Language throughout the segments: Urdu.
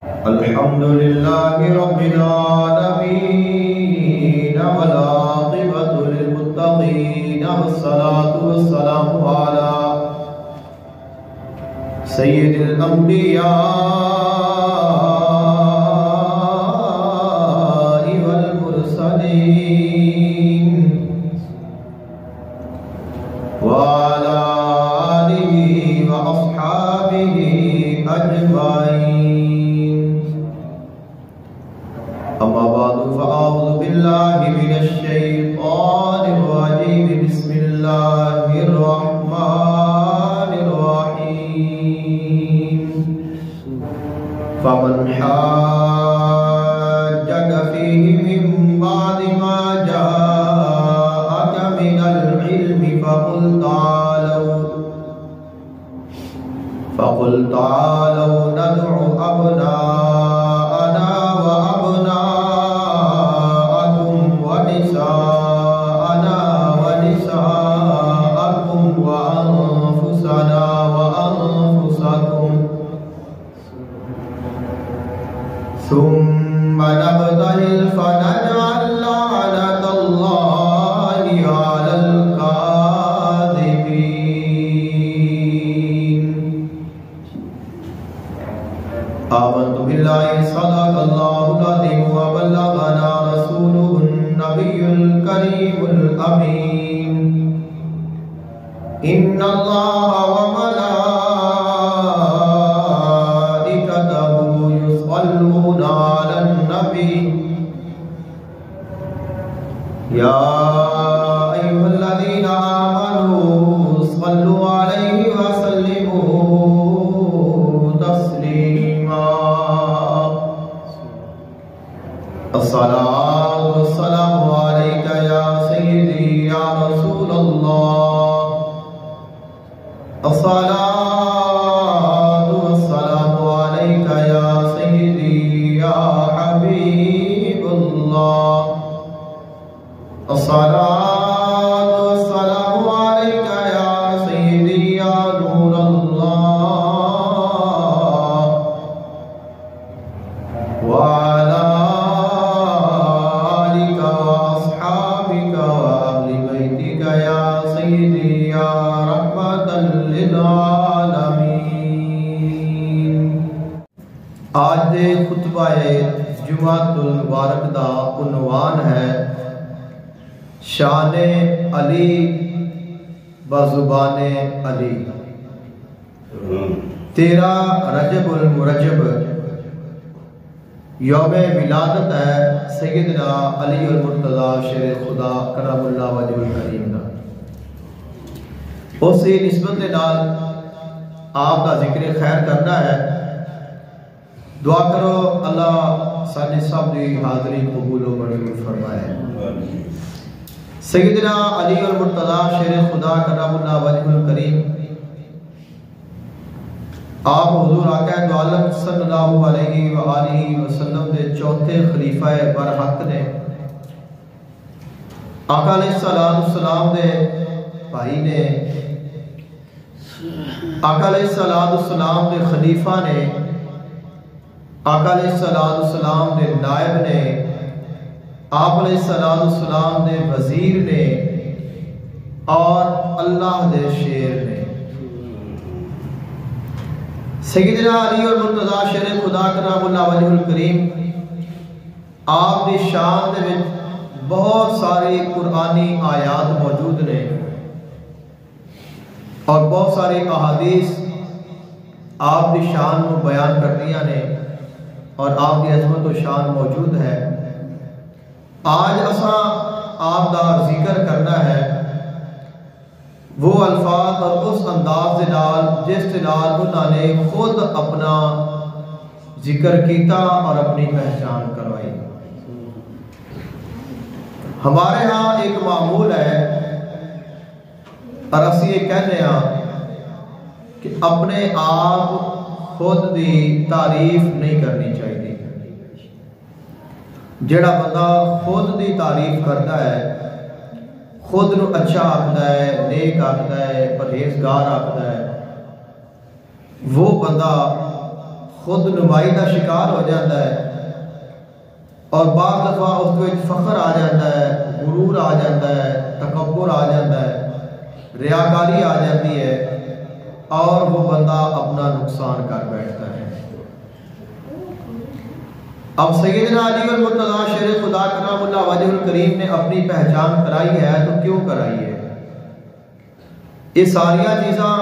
الحمد لله رب العالمين والعاقبة للمتقين والصلاة والسلام على سيد الأنبياء والمرسلين وعلى آله وأصحابه أجمعين. أما بعد فأعوذ بالله من الشيطان الرجيم. بسم الله الرحمن الرحيم. فمن حاجك فيه من بعد ما جاءك من العلم فقل تعالوا ندع أبناءنا وأبناءكم ونساءنا ونساءكم وأنفسنا وأنفسكم ثم نبتهل فنجعل لعنة الله على الكاذبين. آمنت بالله صدق الله العظيم وبلغنا رسوله النبي الكريم الأمين. إن الله وملائكته يصلون على النبي يا أيها الذين آمنوا صلوا عليه وسلموا تسليما. الصلاة والسلام عليك يا سيدي يا رسول الله. الصلاة والسلام عليك يا سيدي يا حبيب الله. الصلاة والسلام عليك يا سيدي يا نور الله. وعلى آلك وأصحابك وأهل بيتك يا سيدي يا رحمة للعالمين. آج دے خطبہ جمعۃ المبارک دا عنوان ہے شان علی بزبان علی. 13 رجب المرجب یوم ولادت ہے سیدنا علی المرتضی شیر خدا کرم اللہ وجہ الکریم کا. اس نسبت کے نال آپ کا ذکر خیر کرنا ہے. دعا کرو اللہ سانے سب دی حاضری قبول و منظور فرمائے. سیدنا علی المرتضی شیر خدا کرم اللہ وجہ الکریم آپ حضور آقا دو عالم صلی اللہ علیہ وآلہ وسلم دے چوتھے خلیفہ برحق نے. آقا علیہ السلام دے بھائی نے، آقا علیہ السلام دے خلیفہ نے، آقا علیہ السلام دے نائب نے، آپ علیہ السلام دے وزیر نے اور اللہ دے شیر نے. سیدنا علی المرتضی شیر خدا کرم اللہ وجہ الکریم آپ دی شان دے وچ بہت ساری قرآنی آیات موجود نے اور بہت ساری احادیث آپ دی شان کو بیان کردیاں نے اور آپ دی عظمت و شان موجود ہے. آج اساں آپ دا ذکر کرنا ہے وہ الفاظ اور اس انداز دے نال جس دے نال انہوں نے خود اپنا ذکر کیتا اور اپنی پہچان کروائی. ہمارے ہاں ایک معمول ہے اور اسی یہ کہنے ہاں کہ اپنے آپ خود دی تعریف نہیں کرنی چاہیے. جڑا بندہ خود دی تعریف کرتا ہے، خود نو اچھا آکھدا ہے، نیک آکھدا ہے، پرہیزگار آکھدا ہے، وہ بندہ خود نمائی کا شکار ہو جاتا ہے اور بعض دفعہ اس کو فخر آ جاتا ہے، غرور آ جاتا ہے، تکبر آ جاتا ہے، ریاکاری آ جاتی ہے اور وہ بندہ اپنا نقصان کر بیٹھتا ہے۔ اب سیدنا علی المرتضیٰ شیر خدا کرام اللہ وجہ الکریم نے اپنی پہچان کرائی ہے تو کیوں کرائی ہے؟ یہ ساریا چیزاں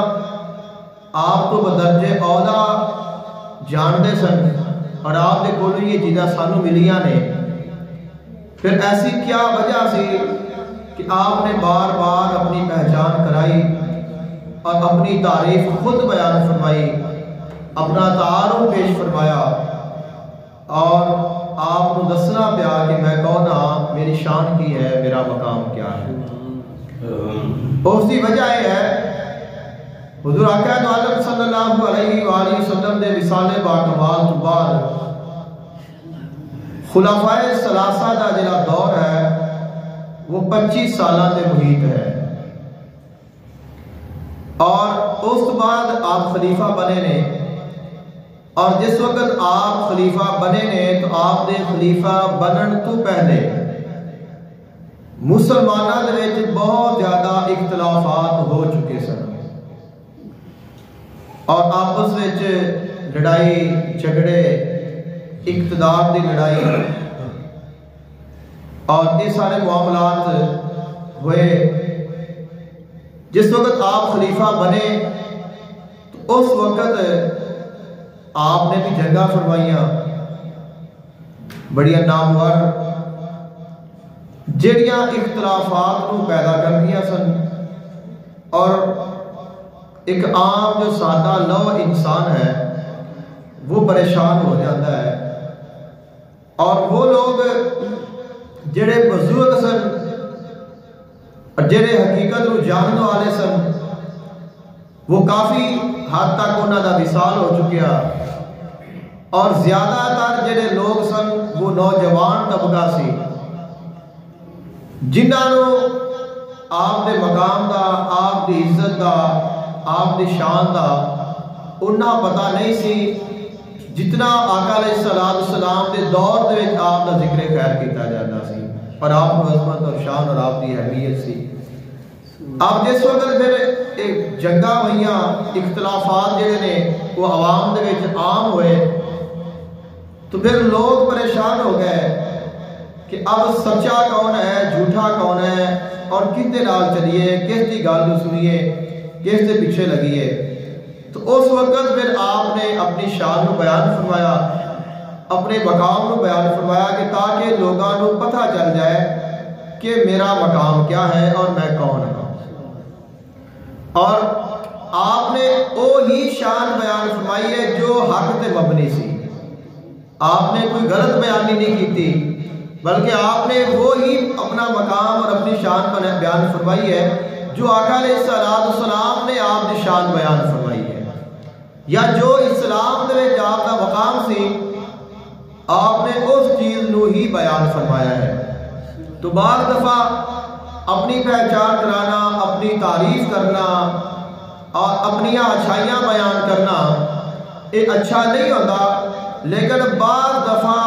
آپ تو بدرجے اولا جانتے سن اور آپ کے کولوں یہ چیزاں سانو ملیاں نے، پھر ایسی کیا وجہ سی کہ آپ نے بار بار اپنی پہچان کرائی اور اپنی تعریف خود بیان فرمائی، اپنا تعارف پیش فرمایا اور آپ کو دسنا پیا کہ میں کون ہاں، میری شان کی ہے، میرا مقام کیا ہے؟ اس کی وجہ یہ ہے حضور آقا دو عالم صلی اللہ علیہ وآلہ وسلم دے وصال باکمال تو بعد خلفائے ثلاثہ دا جڑا دور ہے وہ 25 سالہ دے محیط ہے، اور اس بعد آپ خلیفہ بنے نے، اور جس وقت آپ خلیفہ بنے نے تو آپ دے خلیفہ بنن تو پہلے مسلمانوں دے وچ بہت زیادہ اختلافات ہو چکے سن اور آپس وچ لڑائی جھگڑے، اقتدار دی لڑائی اور یہ سارے معاملات ہوئے۔ جس وقت آپ خلیفہ بنے تو اس وقت آپ نے بھی جنگاں فرمائیاں بڑی نامور جڑیاں اختلافات کو پیدا کر دیا سن، اور ایک عام جو سادہ لو انسان ہے وہ پریشان ہو جاتا ہے، اور وہ لوگ جڑے بزرگ سن اور جڑے حقیقت کو جاننے والے سن وہ کافی حد تک انہوں کا وصال ہو چکیا، اور زیادہ تر جڑے لوگ سن وہ نوجوان طبقہ سی جنہوں آپ دے مقام دا، آپ دی عزت دا، آپ دی شان دا انہاں پتہ نہیں سی جتنا آقا علیہ السلام دے دور دے وچ آپ دا ذکر خیر کیتا جاتا سی اور آپ کو عظمت اور شان اور آپ دی اہمیت سی۔ اب جس وقت پھر ایک جنگاں ہوئیاں، اختلافات جڑے نے وہ عوام دے وچ عام ہوئے تو پھر لوگ پریشان ہو گئے کہ اب سچا کون ہے، جھوٹا کون ہے، اور کس دے نال چلیے، کس دی گل سنیے، کس دے پیچھے لگیے۔ تو اس وقت پھر آپ نے اپنی شان کو بیان فرمایا، اپنے مقام کو بیان فرمایا کہ تاکہ لوگوں کو پتہ چل جائے کہ میرا مقام کیا ہے اور میں کون ہوں، اور آپ نے وہی شان بیان فرمائی ہے جو حق تے مبنی سی۔ آپ نے کوئی غلط بیانی نہیں کی تھی، بلکہ آپ نے وہی اپنا مقام اور اپنی شان بیان فرمائی ہے جو آقا علیہ السلام نے آپ کی شان بیان فرمائی ہے، یا جو اسلام دے وچ آپ کا مقام سی آپ نے اس چیز نو ہی بیان فرمایا ہے۔ تو بعض دفعہ اپنی پہچان کرانا، اپنی تعریف کرنا اور اپنی اچھائیاں بیان کرنا یہ اچھا نہیں ہوتا، لیکن بعض دفعہ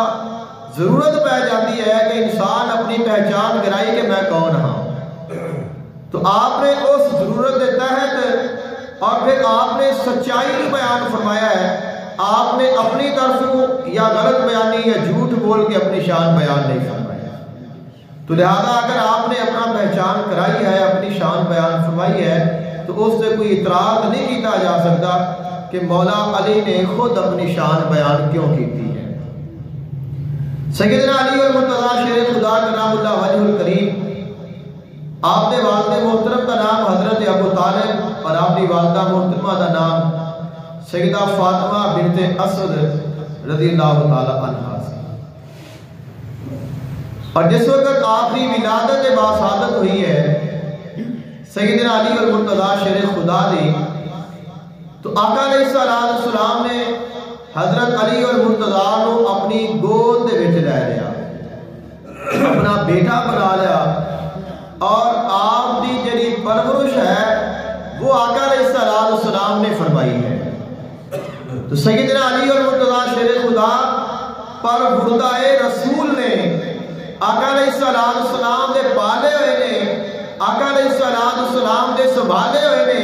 ضرورت پہ جاتی ہے کہ انسان اپنی پہچان کرائی کہ میں کون ہاں۔ تو آپ نے اس ضرورت کے تحت اور پھر آپ نے سچائی کو بیان فرمایا ہے، آپ نے اپنی طرف یا غلط بیانی یا جھوٹ بول کے اپنی شان بیان نہیں فرمایا۔ تو لہذا اگر آپ نے اپنا پہچان کرائی ہے، اپنی شان بیان فرمائی ہے تو اس سے کوئی اعتراض نہیں کیا جا سکتا کہ مولا علی نے خود اپنی شان بیان کیوں کی ہے۔ سیدنا علی المرتضیٰ شیر خدا کرام اللہ وجہ الکریم، آپ کے والد محترم کا نام حضرت ابو طالب اور آپ کی والدہ محترمہ کا نام سیدہ فاطمہ بنت اسد رضی اللہ تعالی عنہ سے، اور جس وقت آپ کی ولادت باسعادت ہوئی ہے سیدنا علی المرتضیٰ شیر خدا دی، تو آقا علیہ السلام نے حضرت علی المرتضیٰ کو اپنی گود دے وچ لے لیا، اپنا بیٹا بنا لیا، اور آپ دی جڑی پرورش ہے وہ آقا علیہ السلام نے فرمائی ہے۔ تو سیدنا علی المرتضیٰ پر بردائے رسول نے آقا علیہ السلام دے پالے ہوئے نے، آقا علیہ السلام دے سنبھالے ہوئے نے،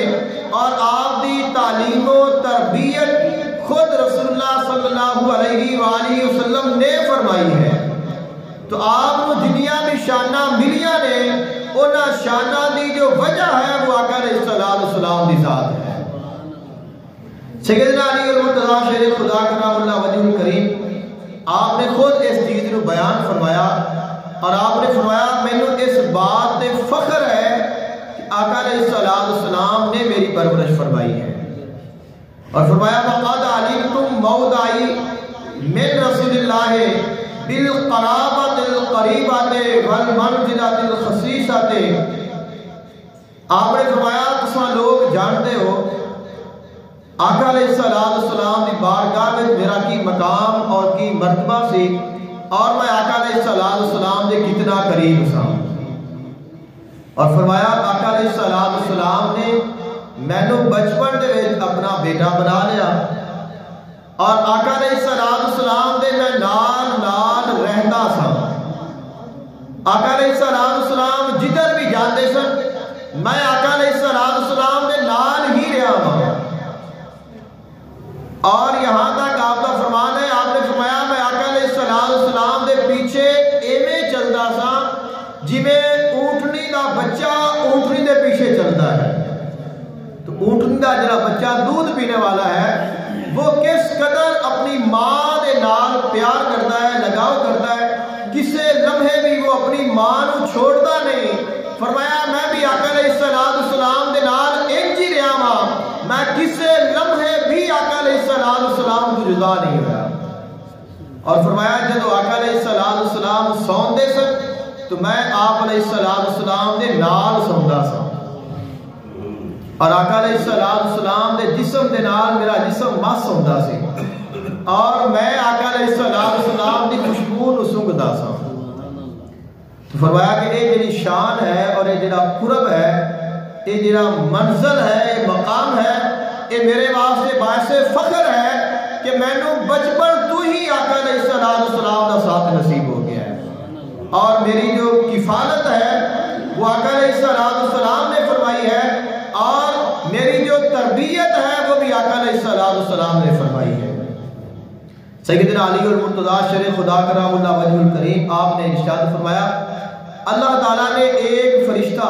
اور آپ دی تعلیم و تربیت خود رسول اللہ صلی اللہ علیہ وآلہ وسلم نے فرمائی ہے۔ تو آپ کو جنیاں بھی شانہ ملیاں نے، انہاں شانہ دی جو وجہ ہے وہ آقا علیہ السلام دی ذات ہے۔ سیدنا علی المرتضیٰ شیر خدا کرام اللہ وجہ الکریم آپ نے خود اس چیز کو بیان فرمایا، اور آپ نے فرمایا مینوں اس بات تے فخر ہے کہ آقا علیہ السلام نے میری پرورش فرمائی ہے، اور فرمایا وَقَدْ عَلِمْتُمْ مَوْضَعِي مِنْ رَسُولِ اللَّهِ بِالْقَرَابَةِ الْقَرِيبَةِ وَالْمَنْزِلَةِ الْخَصِيصَةِ۔ آپ نے فرمایا تساں لوگ جانتے ہو آقا علیہ السلام دی بارگاہ میں میرا کی مقام اور کی مرتبہ سی، اور میں آقا علیہ السلام دے کتنا قریب سا، اور فرمایا آقا علیہ السلام نے مینو بچپن دے وچ اپنا بیٹا بنا لیا، اور آقا علیہ السلام دے میں نال رہندا سا۔ آقا علیہ السلام جدھر بھی جاندے سن میں آقا علیہ السلام دے نال ہی رہا ہوں، اور یہاں تک آپ کا فرمان ہے، آپ نے فرمایا میں آقا علیہ السلام دے پیچھے ایویں چلدا سا جویں اونٹنی دا بچہ اونٹنی دے پیچھے چلتا ہے۔ تو اونٹنی دا جڑا بچہ دودھ پینے والا ہے وہ کس قدر اپنی ماں دے نال پیار کرتا ہے، لگاؤ کرتا ہے، کسے لمحے بھی وہ اپنی ماں نو چھوڑتا نہیں۔ فرمایا میں بھی آقا علیہ السلام دے نال انج ہی رہا ہاں، میں کسے لمحے بھی آقا علیہ السلام کو جدا نہیں ہوا۔ اور فرمایا جب آقا علیہ السلام سوندے سن تو میں آپ علیہ السلام دے نال سوندا سا، اور آقا علیہ السلام دے جسم دے نال میرا جسم مس ہوندا سی، اور میں آقا علیہ السلام دی خوشبو نو سونگدا سا۔ تو فرمایا کہ یہ جڑی شان ہے اور یہ جڑا قرب ہے، یہ جڑا منزل ہے، یہ مقام ہے، یہ میرے واسطے باعث فخر ہے کہ مینوں بچپن تو ہی آقا علیہ السلام کا ساتھ نصیب ہو گیا ہے، اور میری جو کفالت ہے وہ آقا علیہ السلام نے فرمائی ہے، اور میری جو تربیت ہے وہ بھی آقا علیہ السلام نے فرمائی ہے۔ سیدنا علی المرتضیٰ شیر خدا کرام اللہ وجہ الکریم آپ نے ارشاد فرمایا اللہ تعالیٰ نے ایک فرشتہ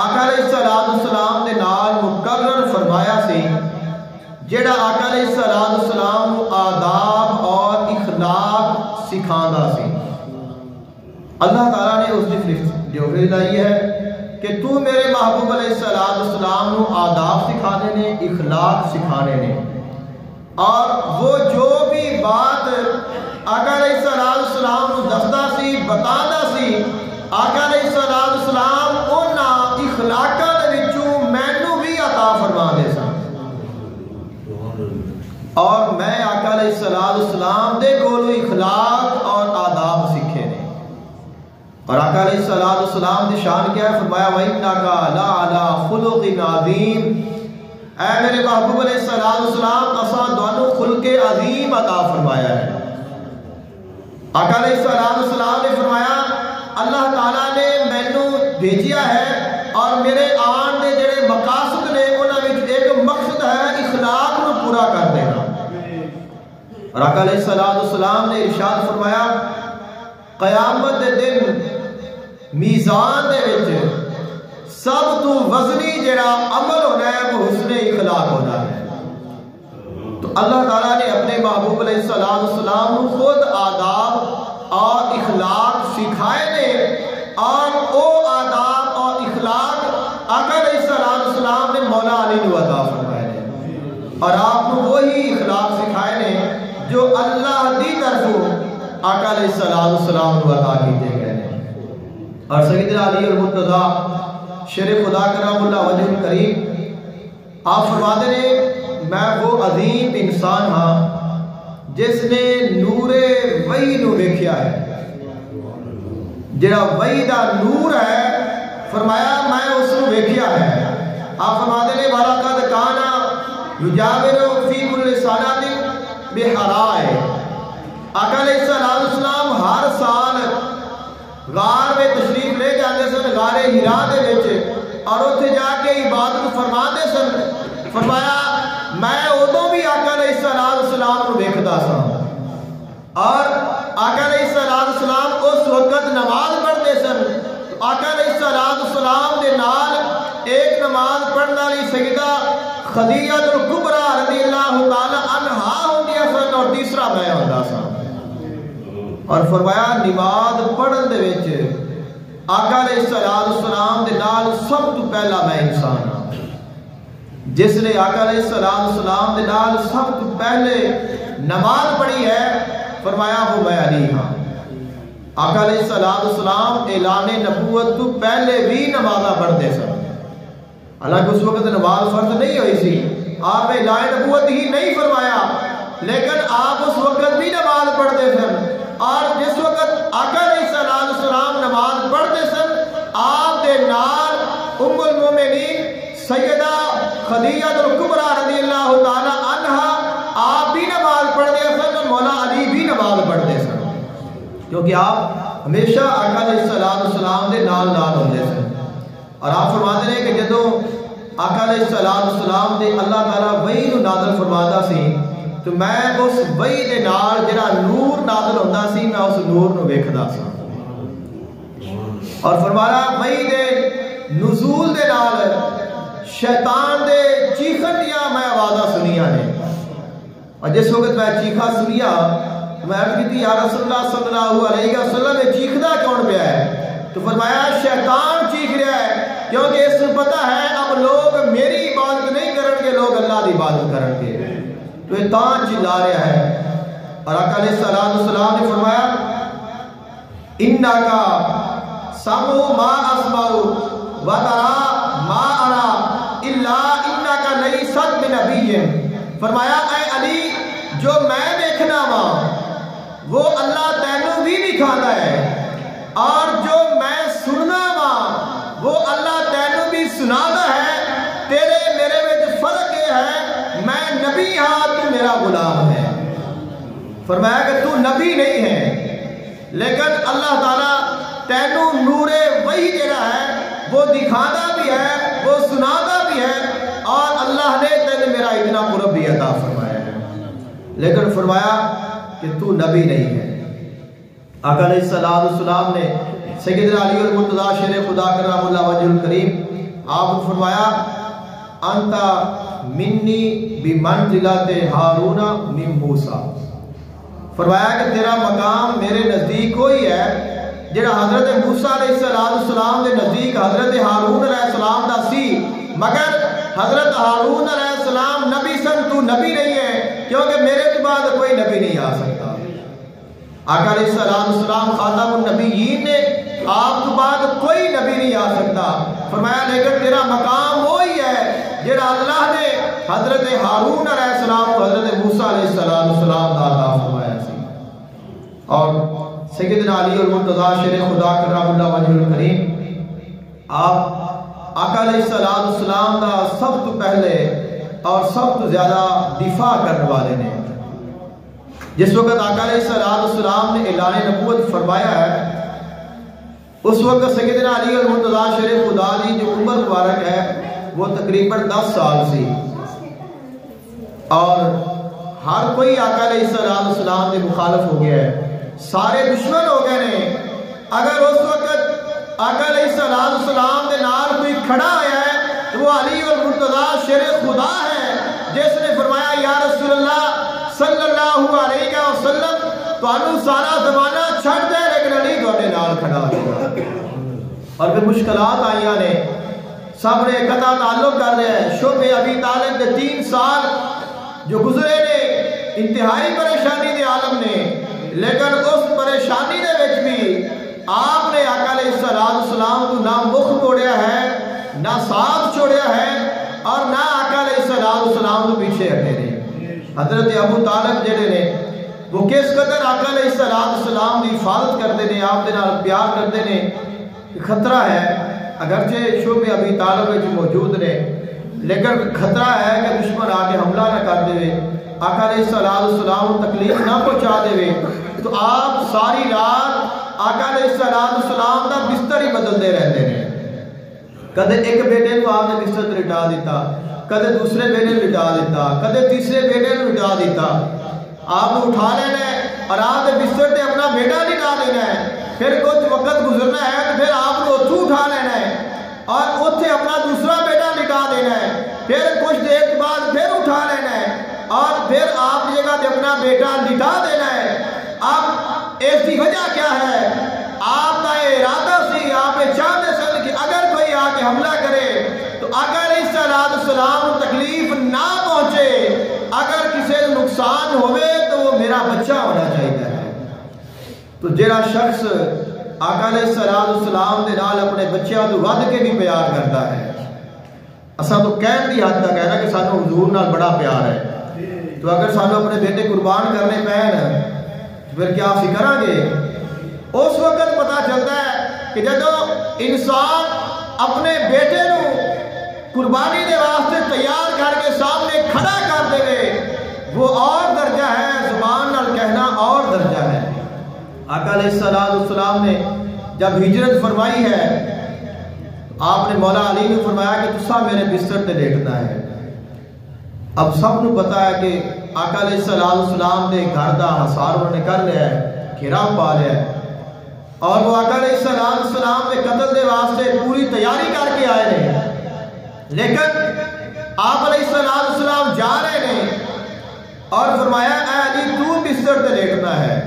آقا علیہ السلام دے نال مقرر فرمایا سی جیڑا آقا علیہ السلام آداب اور اخلاق سکھاندا سی۔ اللہ تعالیٰ نے اس کی جو لائی ہے کہ تو میرے محبوب علیہ السلام نو آداب سکھانے نے، اخلاق سکھانے نے، اور وہ جو بھی بات آقا علیہ السلام نو دستا سی، بتانا سی، آقا علیہ السلام انہاں اخلاقاں دے وچوں مینوں بھی عطا فرما دے سن، اور میں آقا علیہ السلام دے کولوں اخلاق اور آداب سیکھے نے۔ اور آقا علیہ السلام دی شان کیا ہے؟ فرمایا وَإِنَّكَ لَعَلَىٰ خُلُقٍ عَظِيمٍ، اے میرے محبوب علیہ السلام اساں دونوں خلق عظیم عطا فرمایا ہے۔ آقا علیہ السلام نے فرمایا اللہ تعالیٰ نے مینوں بھیجیا ہے، اور میرے آن دے جڑے مقاصد نے انہاں وچ ایک مقصد ہے اخلاق نو پورا کر دینا۔ اور آقا علیہ السلام نے ارشاد فرمایا قیامت دے دن میزان دے وچ سب تو وزنی جڑا عمل ہونا ہے وہ حسن اخلاق ہونا ہے۔ تو اللہ تعالیٰ نے اپنے محبوب علیہ السلام خود آداب اور اخلاق سکھائے نے، اور او آداب اور اخلاق آقا علیہ السلام نے مولا علی نو عطا فرمائے نے، اور آپ کو وہی اخلاق سکھائے نے جو اللہ دی طرفوں آقا علیہ السلام نو عطا کیتے گئے نے۔ اور سیدنا علی المرتضیٰ شیر خدا کرام اللہ وجہ الکریم آپ فرماتے نے میں وہ عظیم انسان ہاں جس نے نور وحی نو دیکھیا ہے، جڑا وحی دا نور ہے، فرمایا میں اس کو دیکھیا ہے۔ آپ فرماتے نے وَلَقَدْ كَانَ يُجَاوِرُ فِي كُلِّ صَلَاةٍ بِحَرَائِهِ، ہرا دے وچ اور اتنے جا کے عبادت فرما دے سن. فرمایا میں ادو بھی آقا علیہ السلام کو دیکھتا سا اور آقا علیہ السلام اس وقت نماز پڑھتے سن. آقا علیہ السلام دے نال ایک نماز پڑھنے والی سیدہ خدیجہ الکبریٰ رضی اللہ تعالی عنہا ہوندیاں سن اور تیسرا میں ہوندا سا. اور فرمایا نماز پڑھن دے وچ آقا علیہ السلام دے نال سب تو پہلا میں انسان ہاں. جس نے آقا علیہ السلام دے نال سب تو پہلے نماز پڑھی ہے فرمایا وہ میں علی ہاں. آقا علیہ السلام اعلان نبوت تو پہلے بھی نمازاں پڑھتے سن. حالانکہ اس وقت نماز فرض نہیں ہوئی سی, آپ اعلان نبوت ہی نہیں فرمایا, لیکن آپ اس وقت بھی نماز پڑھتے سن. اور جس وقت آقا علیہ السلام نماز پڑھتے سن آپ دے نال ام المومنین سیدہ خدیجہ الکبریٰ رضی اللہ تعالی عنہا آپ بھی نماز پڑھتے سن اور مولا علی بھی نماز پڑھتے سن, کیونکہ آپ ہمیشہ آقا علیہ السلام دے نال ہوندے سن. اور آپ فرماتے ہیں کہ جدوں آقا علیہ السلام دے اللہ تعالیٰ وحی نو نازل فرماتا سی تو میں اس وحی دے نال جڑا نور نازل ہوندا سی میں اس نور نو ویکھدا سا. اور فرمایا وحی دے نزول دے نال شیطان دے چیخن دیا میں آوازاں سنیاں نے. اور جس وقت میں چیخا سنیا میں عرض کی تھی یا رسول اللہ صلی اللہ علیہ وسلم میں چیخدا کون پیا ہے؟ تو فرمایا شیطان چیخ رہا ہے کیونکہ اس کو پتہ ہے اب لوگ میری عبادت نہیں کرن گے, لوگ اللہ دی عبادت کرن گے, تو یہ تان چلا رہا ہے. اور آقا علیہ السلام نے فرمایا انکا سمو ما اسمعو وترا ما ارا الا انکا لیست بنبی. فرمایا اے علی جو میں دیکھنا وا وہ اللہ تینوں بھی دکھاتا ہے اور جو میں سننا وا وہ اللہ تینوں بھی سناتا ہے. تیرے میرے وچ فرق یہ ہے میں نبی ہاں تو میرا غلام ہے. فرمایا کہ تو نبی نہیں ہے لیکن اللہ تعالیٰ تینوں نور وحی جڑا ہے وہ دکھاتا بھی ہے وہ سناتا بھی ہے اور اللہ نے تینوں میرا اتنا قرب بھی عطا فرمایا ہے. لیکن فرمایا کہ تو نبی نہیں ہے. آقا علیہ السلام نے سیدنا علی المرتضیٰ شیر خدا کرم اللہ وجہ الکریم آپ کو فرمایا انتا منی بمنزلت ہارون من موسیٰ. فرمایا کہ تیرا مقام میرے نزدیک وہی ہے جڑا حضرت موسیٰ علیہ السلام کے نزدیک حضرت ہارون علیہ السلام دا سی, مگر حضرت ہارون علیہ السلام نبی سن, تو نبی نہیں ہے کیونکہ میرے کے بعد کوئی نبی نہیں آ سکتا. آقا علیہ السلام خاتم النبیین نے آپ کے بعد کوئی نبی نہیں آ سکتا. فرمایا لیکن تیرا مقام وہی ہے جڑا اللہ نے حضرت ہارون علیہ السلام کو حضرت موسیٰ علیہ السلام کا عطا فرمایا سی. اور سیدنا علی المرتضیٰ شیر خدا کرم اللہ وجہ الکریم آپ آقا علیہ السلام کا سب تو پہلے اور سب تو زیادہ دفاع کرنے والے نے. جس وقت آقا علیہ السلام نے اعلان نبوت فرمایا ہے اس وقت سیدنا علی المرتضیٰ شیر خدا کی جو عمر مبارک ہے وہ تقریباً 10 سال سی اور ہر کوئی آقا علیہ السلام کے مخالف ہو گیا ہے, سارے دشمن ہو گئے ہیں. اگر اس وقت آقا علیہ السلام کے نال کوئی کھڑا ہوا ہے تو وہ علی المرتضیٰ شیر خدا ہے جس نے فرمایا یا رسول اللہ صلی اللہ علیہ وسلم تو سارا زمانہ چھڑ دے لیکن علی تھوڑے نال کھڑا ہوگا. اور پھر مشکلات آئیاں نے, سب نے قطع تعلق کر رہے ہیں. شعب ابی طالب کے 3 سال جو گزرے نے انتہائی پریشانی دے عالم نے, لیکن اس پریشانی دے وچ بھی آپ نے آقا علیہ السلام کو نہ مخ موڑیا ہے نہ ساتھ چھوڑیا ہے اور نہ آقا علیہ السلام کو پیچھے ہٹے نے. حضرت ابو طالب جڑے نے وہ کس قدر آقا علیہ السلام کی حفاظت کرتے ہیں, آپ دے نال پیار کرتے ہیں. خطرہ ہے اگرچہ شعب ابی طالب وچ موجود نے لیکن خطرہ ہے کہ دشمن آ کے حملہ نہ کر دے, آقا علیہ السلام تکلیف نہ پہنچا دے. تو آپ ساری رات آقا علیہ السلام دا بستر ہی بدلتے رہتے ہیں کدے ایک بیٹے کو آپ نے بستر تے لٹا دیتا، کدے دوسرے بیٹے کو لٹا دیتا، کدے تیسرے بیٹے کو لٹا دیتا. آپ نے اٹھا لینا ہے اور آپ نے بستر تے اپنا بیٹا لٹا دینا ہے. پھر کچھ وقت گزرنا ہے تو پھر آپ نے اتھو اٹھا لینا ہے اور اتھے اپنا دوسرا بیٹا لٹا دینا ہے. پھر کچھ دیر کے بعد پھر اٹھا لینا ہے اور پھر آپ کی جگہ پہ اپنا بیٹا لٹا دینا ہے. اب اس کی وجہ کیا ہے؟ آپ کا ارادہ سی، آپ چاہتے سن کہ اگر کوئی آ کے حملہ کرے تو اگر اس علیہ السلام تکلیف نہ پہنچے، اگر کسی کو نقصان ہوئے تو وہ میرا بچہ ہونا چاہیے. تو جڑا شخص آقا علیہ السلام دے نال اپنے بچیاں تو ود کے بھی پیار کرتا ہے. اساں تو کہن دی حد تک ہے نا کہ سانو حضور نال بڑا پیار ہے، تو اگر سانو اپنے بیٹے قربان کرنے پہن پھر کیا اسی کریں گے؟ اس وقت پتہ چلتا ہے کہ جدو انسان اپنے بیٹے نو قربانی دے واسطے تیار کر کے سامنے کھڑا کر دے، وہ اور درجہ ہے، زبان نال کہنا اور درجہ ہے. آقا علیہ السلام نے جب ہجرت فرمائی ہے آپ نے مولا علی نے فرمایا کہ تسا میرے بستر تے لیٹنا ہے. اب سب کو پتا ہے کہ آقا علیہ السلام نے گھر دا حصار انہوں نے کر لیا ہے، گھیرا پا لیا ہے، اور وہ آقا علیہ السلام نے قتل دے واسطے پوری تیاری کر کے آئے ہیں. لیکن آپ علیہ السلام جا رہے ہیں اور فرمایا اے علی تو بستر تے لیٹنا ہے.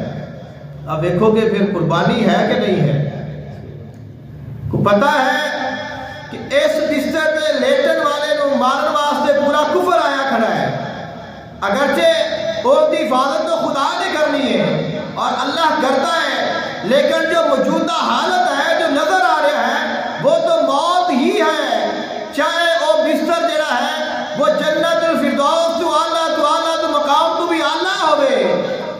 اب دیکھو کہ پھر قربانی ہے کہ نہیں ہے؟ کو پتا ہے کہ اس بستر تے لیٹن والے نو مارن واسطے پورا کفر آیا کھڑا ہے. اگرچہ اس کی حفاظت تو خدا نے کرنی ہے اور اللہ کرتا ہے، لیکن جو موجودہ حالت ہے جو نظر آ رہا ہے وہ تو موت ہی ہے. چاہے وہ بستر جڑا ہے وہ جنت الفردوس تو اعلیٰ تو مقام تو بھی اعلیٰ ہوئے،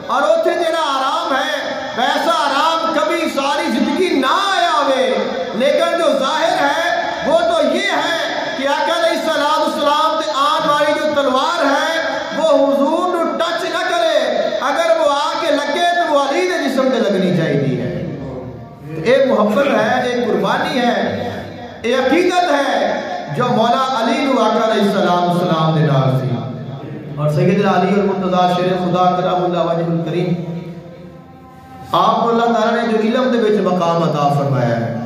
اور اتنے جڑا آرام ہے ویسا آرام کبھی ساری زندگی نہ آیا ہوئے. لیکن جو ظاہر ہے وہ تو یہ ہے کہ آقا علیہ السلام تے آن والی جو تلوار ہے وہ حضور نو ٹچ نہ کرے، اگر وہ آ کے لگے تو وہ علی دے جسم تے لگنی چاہیے ہے. ایک محبت ہے، ایک قربانی ہے، ایک عقیدت ہے جو مولا علی نو آقا علیہ السلام دے نال سی. اور سیدنا علی المرتضی شیر خدا کرم اللہ وجہ الکریم آپ کو اللہ تعالیٰ نے جو علم دے وچ مقام عطا فرمایا ہے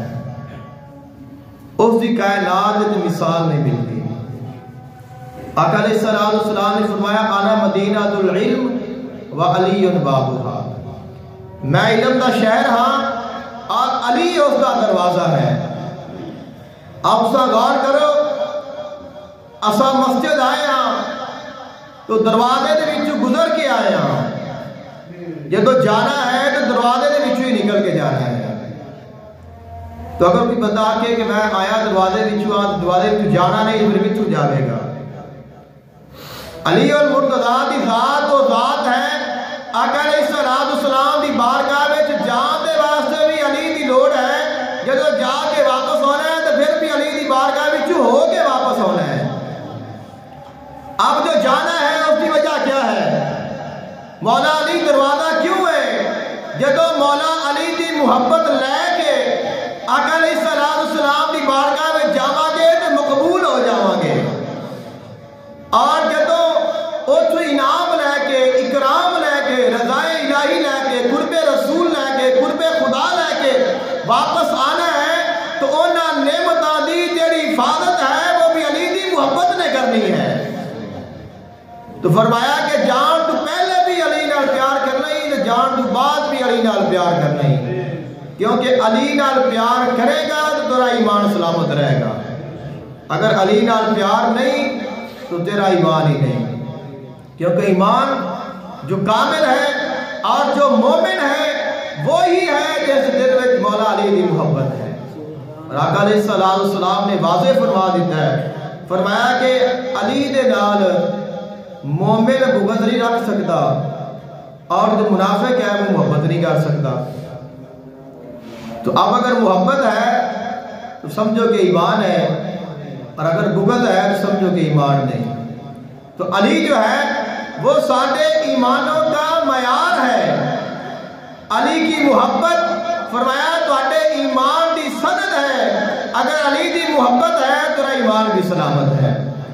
اس دی کائنات دی مثال نہیں ملتی. آقا علیہ السلام نے فرمایا انا مدینہ العلم و علی بابھا، میں علم دا شہر ہاں اور علی اس دا دروازہ ہے. آپ اسا غور کرو، اسا مسجد آئے ہاں تو دروازے دے وچوں گزر کے آئے ہاں، جدو جانا ہے تو دروازے دے وچوں ہی نکل کے جانا ہے. تو اگر کوئی بندہ آکے کہ میں آیا دروازے وچوں دروازے وچوں جانا نہیں پھر وچوں جاوے گا. علی المرتضی دی ذات وہ ذات ہے، آقا علیہ السلام دی بارگاہ وچ جان دے واسطے بھی علی دی لوڑ ہے. جدو جا کے واپس ہونا ہے تو پھر بھی علی دی بارگاہ وچوں ہو کے واپس ہونا ہے. اب جو جانا ہے اس کی وجہ کیا ہے؟ مولا علی دروازہ کیوں ہے؟ جدو مولا علی دی محبت لے کے آقا علیہ السلام دی بارگاہ میں جاواں گے تو مقبول ہو جاواں گے، اور جدو اتھو انعام لے کے اکرام لے کے رضائے الہی لے کے قرب رسول لے کے قرب خدا لے کے واپس آنا ہے تو انہاں نعمتاں دی جڑی حفاظت ہے وہ بھی علی دی محبت نے کرنی ہے. تو فرمایا کہ جان تو پہلے بھی علی نال پیار کرنا ہی تو جان تو بعد بھی علی نال پیار کرنا ہی، کیونکہ علی نال پیار کرے گا تو تیرا ایمان سلامت رہے گا. اگر علی نال پیار نہیں تو تیرا ایمان ہی نہیں، کیونکہ ایمان جو کامل ہے اور جو مومن ہے وہی ہے جس دل میں مولا علی دی محبت ہے. اور آقا علیہ السلام نے واضح فرما دیتا ہے، فرمایا کہ علی دے نال مومن بغض نہیں رکھ سکتا اور جو منافق ہے وہ محبت نہیں کر سکتا. تو اب اگر محبت ہے تو سمجھو کہ ایمان ہے، اور اگر بغض ہے تو سمجھو کہ ایمان نہیں. تو علی جو ہے وہ سارے ایمانوں کا معیار ہے. علی کی محبت فرمایا تو ایمان دی سند ہے. اگر علی دی محبت ہے تیرا ایمان بھی سلامت ہے۔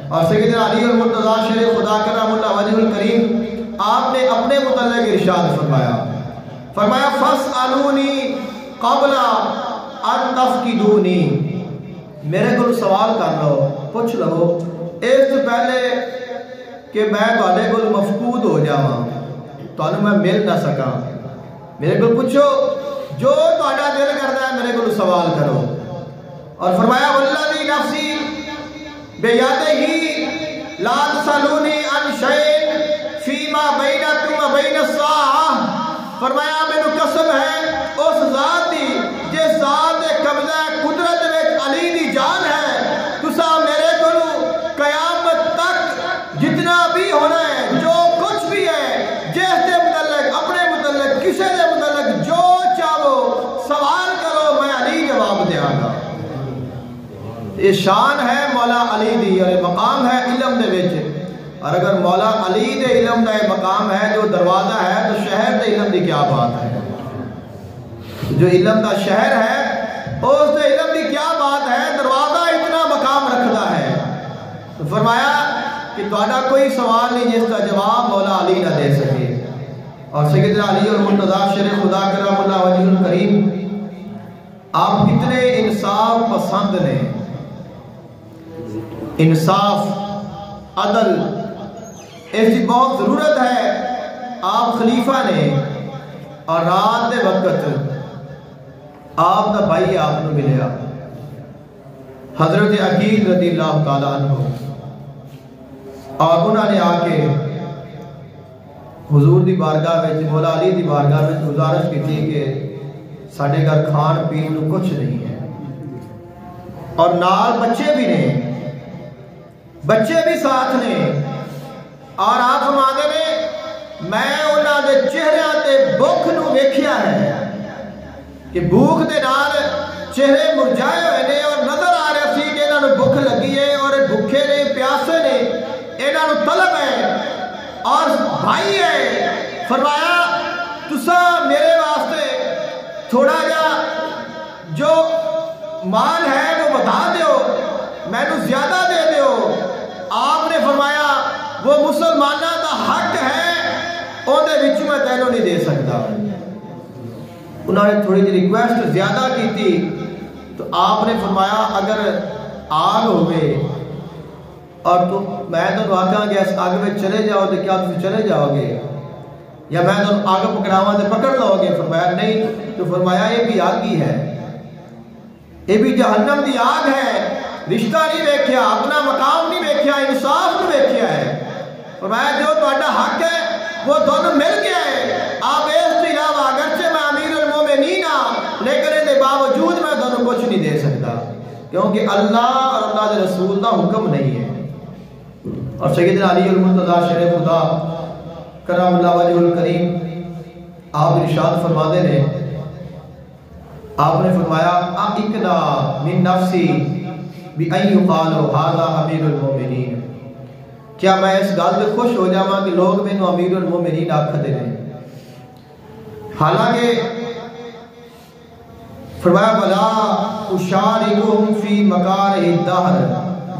اور سیدنا علی المرتضیٰ شیر خدا کرم اللہ وجہ الکریم آپ نے اپنے متعلق ارشاد فرمایا فَاسْأَلُونِي قَبْلَ أَن تَفْقِدُونِي، میرے کو سوال کر لو، پوچھ لو اس سے پہلے کہ میں تواڈے کول مفقود ہو جاواں، تانوں میں مل نہ سکاں، میرے کو پوچھو جو تہاڈا دل کردا ہے میرے کو سوال کرو۔ اور فرمایا والذی نفسی بیدہ لا تسألونی عن شیء فیما بینکم و بین الساعہ، فرمایا مینوں قسم ہے اس ذات دی جس ذات دے قبضہ قدرت وچ علی دی جان ہے، تسا میرے کولوں قیامت تک جتنا بھی ہونا ہے، جو کچھ بھی ہے، جس دے متعلق اپنے متعلق کسی دے متعلق جو چاہو سوال کرو، میں علی جواب دیاں گا۔ یہ شان ہے مولا علی دی، اور مقام ہے علم دے وچ، اور اگر مولا علی دے علم دا مقام ہے جو دروازہ ہے تو شہر دے علم دی کیا بات ہے؟ جو علم دا شہر ہے اس دے علم دی کیا بات ہے؟ دروازہ اتنا مقام رکھتا ہے۔ تو فرمایا کہ تہاڈا کوئی سوال نہیں جس کا جواب مولا علی نہ دے سکے۔ اور سیدنا علی المرتضیٰ شیر خدا کرم اللہ وجہ الکریم آپ کتنے انصاف پسند نے، انصاف عدل اس کی بہت ضرورت ہے۔ آپ خلیفہ نے اور رات دے وقت آپ دا بھائی آپ نے ملیا حضرت عقیل رضی اللہ تعالیٰ عنہ، اور انہوں نے آ کے حضور دی بارگاہ میں مولا علی دی بارگاہ میں گزارش کی تھی کہ ساڈے گھر کھان پین نو کچھ نہیں ہے، اور نال بچے بھی نے، بچے بھی ساتھ نے، اور آپ فرماتے نے میں انہاں دے چہرے تے بھوک نو ویکھیا ہے کہ بھوک دے نال چہرے مرجھائے ہوئے نے، اور نظر آ رہا سی کہ انہاں نو بھوک لگی ہے اور بھوکے نے، پیاسے نے، انہاں نو طلب ہے اور بھائی ہے۔ فرمایا تسا میرے واسطے تھوڑا جا جو مال ہے وہ بتا دیو، میں نو زیادہ دے دیو۔ آپ نے فرمایا وہ مسلمانہ دا حق ہے، اون دے وچ میں تینوں نہیں دے سکتا۔ انہوں نے تھوڑی جی ریکویسٹ زیادہ کی تھی، تو آپ نے فرمایا اگر آگ ہوئے اور تو میں تو آگاں گیا اس آگ میں چلے جاؤ تو کیا تم چلے جاؤ گے، یا میں تو آگ پکڑاواں تو پکڑ لو گے؟ فرمایا نہیں، تو فرمایا یہ بھی آگ ہی ہے، یہ بھی جہنم دی آگ ہے، رشتہ نہیں ویکھیا، اپنا مقام نہیں ویکھیا، انصاف نہیں ویکھیا ہے۔ فرمایا جو تہاڈا حق ہے وہ دونوں مل گیا ہے، آپ اس کے علاوہ اگرچہ میں امیر المومنین ہاں لیکن اس کے باوجود میں دونوں کچھ نہیں دے سکتا، کیونکہ اللہ اور اللہ کے رسول کا حکم نہیں ہے۔ اور سیدنا علی المرتضیٰ شیر خدا کرم اللہ وجہ الکریم آپ ارشاد فرماتے نے، آپ نے فرمایا اقنا من نفسی بِأَن يُقَالُ هَذَا أَمِيرُ الْمُؤْمِنِينَ، کیا میں اس گل سے خوش ہو جاواں کہ لوگ مینوں امیر المومنین آکھدے نے؟ حالانکہ فرمایا بلا اشارکہم فی مکارہ الدہر،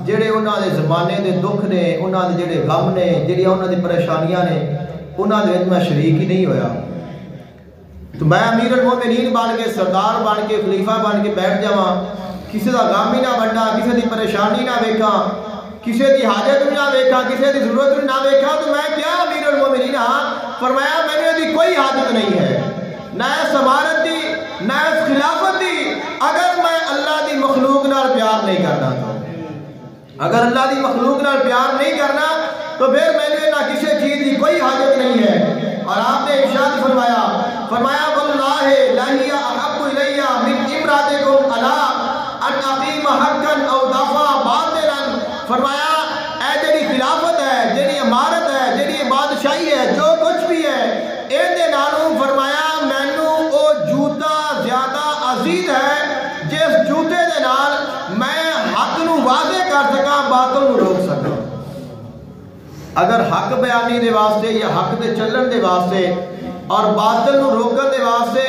جڑے انہاں دے زمانے دے دکھ نے، انہاں دے جڑے غم نے، جڑی انہاں دے پریشانیاں نے، انہاں دے میں شریک ہی نہیں ہویا۔ تو میں امیر المومنین بن کے، سردار بن کے، خلیفہ بن کے بیٹھ جاواں، کسی دا غم ہی نہ بننا، کسی دی پریشانی نہ ویکھاں، کسی دی حاجت بھی نہ ویکھاں، کسی دی ضرورت بھی نہ ویکھاں، تو میں کیا امیر المومنین ہاں؟ فرمایا میرے دی کوئی حاجت نہیں ہے، نہ اس امارت دی، نہ اس خلافت دی، اگر میں اللہ دی مخلوق نال پیار نہیں کرنا تو، اگر اللہ دی مخلوق نال پیار نہیں کرنا تو پھر میرے نہ کسی چیز دی کوئی حاجت نہیں ہے۔ اور آپ نے ارشاد فرمایا واللہ لا ہی احب الی من امراتکم علی ان اقیم حقا او دفع باطلا، فرمایا اے جڑی خلافت ہے، جڑی امارت ہے، جڑی بادشاہی ہے، جو کچھ بھی ہے، اے دے نالوں فرمایا مینوں او جوتا زیادہ عزیز ہے جس جوتے دے نال میں حق نو واضح کر سکاں، باطل نو روک سکاں۔ اگر حق بیانی دے واسطے یا حق دے چلن دے واسطے اور باطل نو روکن دے واسطے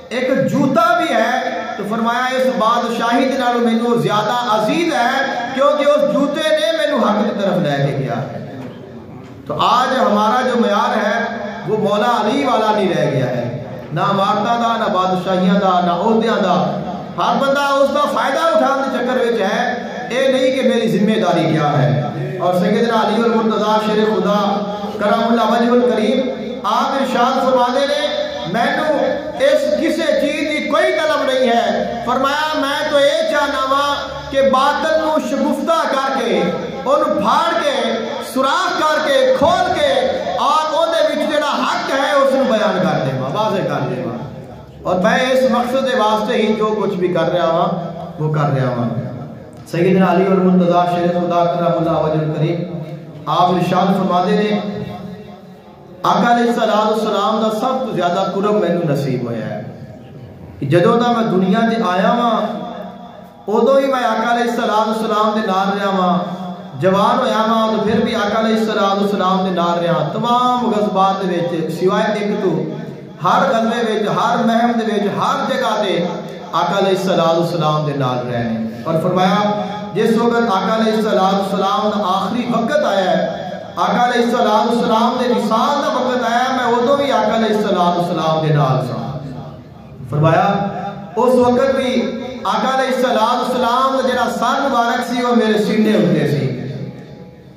ایک جوتا بھی ہے، تو فرمایا اس بادشاہی دے نالوں مینوں زیادہ عزیز ہے کیونکہ اس جوتے نے مینوں حق کی طرف لے کے گیا ہے۔ تو آج ہمارا جو معیار ہے وہ مولا علی والا نہیں رہ گیا ہے، نہ عمارتاں دا، نہ بادشاہیاں دا، نہ عہدیاں دا۔ ہر بندہ اس کا فائدہ اٹھانے کے چکر وچ ہے، اے نہیں کہ میری ذمہ داری کیا ہے۔ اور سیدنا علی المرتضیٰ شیر خدا کرم اللہ وجہ الکریم آپ ارشاد فرماتے نے مینوں اس کسی چیز کی کوئی طلب نہیں ہے، فرمایا میں تو یہ چاہنا وا کہ باطل نو شگفتہ کر کے ان پھاڑ کے سوراخ کر کے کھول کے اور وہ جڑا حق ہے اس کو بیان کر دے واضح کر دے۔ اور میں اس مقصد کے واسطے ہی جو کچھ بھی کر رہا ہوں وہ کر رہا ہوں۔ سیدنا علی المرتضیٰ شیر خدا کرم اللہ وجہ الکریم آپ ارشاد فرماتے نے آقا علیہ السلام دا سب تو زیادہ قرب مینوں نصیب ہویا ہے کہ جدوں دا میں دنیا تے آیا ہاں ادوں ہی میں آقا علیہ السلام دے نال رہا ہاں، جوان ہویا ہاں تو پھر بھی آقا علیہ السلام دے نال رہا، تمام غزوات دے وچ سوائے ایک تو ہر غزوے وچ ہر مہم دے وچ ہر جگہ تے آقا علیہ السلام دے نال رہے ہیں۔ اور فرمایا جس وقت آقا علیہ السلام دا آخری وقت آیا ہے، آقا علیہ السلام دے وصال دا وقت آیا، میں ادوں بھی آقا علیہ السلام دے نال سا۔ فرمایا اس وقت بھی آقا علیہ السلام دا جڑا سر مبارک سی وہ میرے سینے ہوتے سی،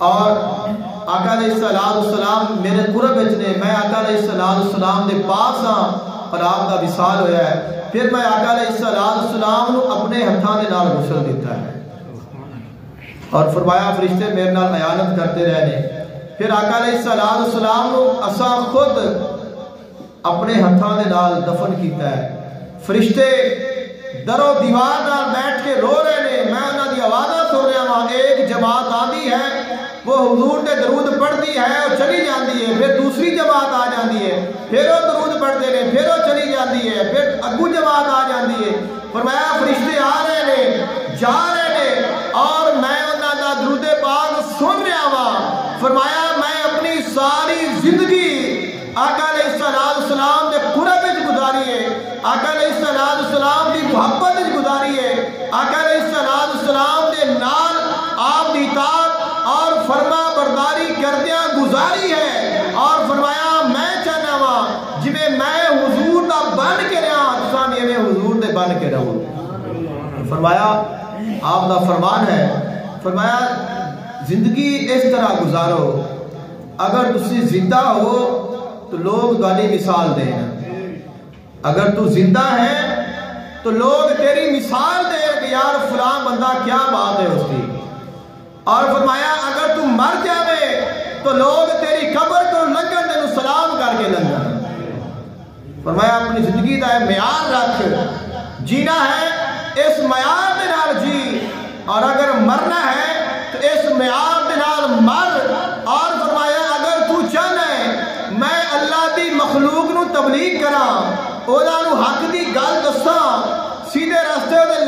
اور آقا علیہ السلام میرے قرب وچ نے، میں آقا علیہ السلام دے پاس ہاں اور آپ دا وصال ہویا ہے۔ پھر میں آقا علیہ السلام نو اپنے ہتھاں دے نال غسل دیتا ہے، اور فرمایا فرشتے میرے نال عیانت کرتے رہنے۔ پھر آقا علیہ السلام نو اساں خود اپنے ہتھاں دے نال دفن کیتا ہے۔ فرشتے در و دیوار نال بیٹھ کے رو رہے نے، میں انہاں دی آوازاں سن رہا ہاں، ایک جماعت آندی ہے وہ حضور تے درود پڑھتی ہے اور چلی جاندی ہے، پھر دوسری جماعت آ جاندی ہے، پھر وہ درود پڑھتے ہیں، پھر وہ چلی جاندی ہے، پھر اگو جماعت آ جاندی ہے۔ فرمایا فرشتے آ رہے نے جا رہے نے اور میں انہاں دا درود پاک سن رہا ہاں۔ فرمایا میں اپنی ساری زندگی آقا علیہ السلام دے قرب وچ گزاری ہے، آقا علیہ السلام دی محبت وچ گزاری ہے، آقا علیہ السلام دے نال آپ دی اطاعت اور فرما برداری کردیاں گزاری ہے۔ اور فرمایا میں چاہنا وا جویں میں حضور دا بن کے رہا تساں بھی ایویں حضور دے بن کے رہو۔ فرمایا آپ دا فرمان ہے، فرمایا زندگی اس طرح گزارو اگر تسی زندہ ہو تو لوگ تہاڈی مثال دیں، اگر تو زندہ ہے تو لوگ تیری مثال دیں کہ یار فلاں بندہ کیا بات ہے اس کی۔ اور فرمایا اگر تو مر جاوے تو لوگ تیری قبر کو لنگن تینوں سلام کر کے لنگن۔ فرمایا اپنی زندگی دا معیار رکھ، جینا ہے اس معیار دے نال جی، اور اگر مرنا ہے تو اس معیار دے نال مر۔ اور فرمایا اگر تو چاہنا ہے میں اللہ دی مخلوق نو تبلیغ کراں، انہاں نو حق دی گل دساں، سیدھے راستے دے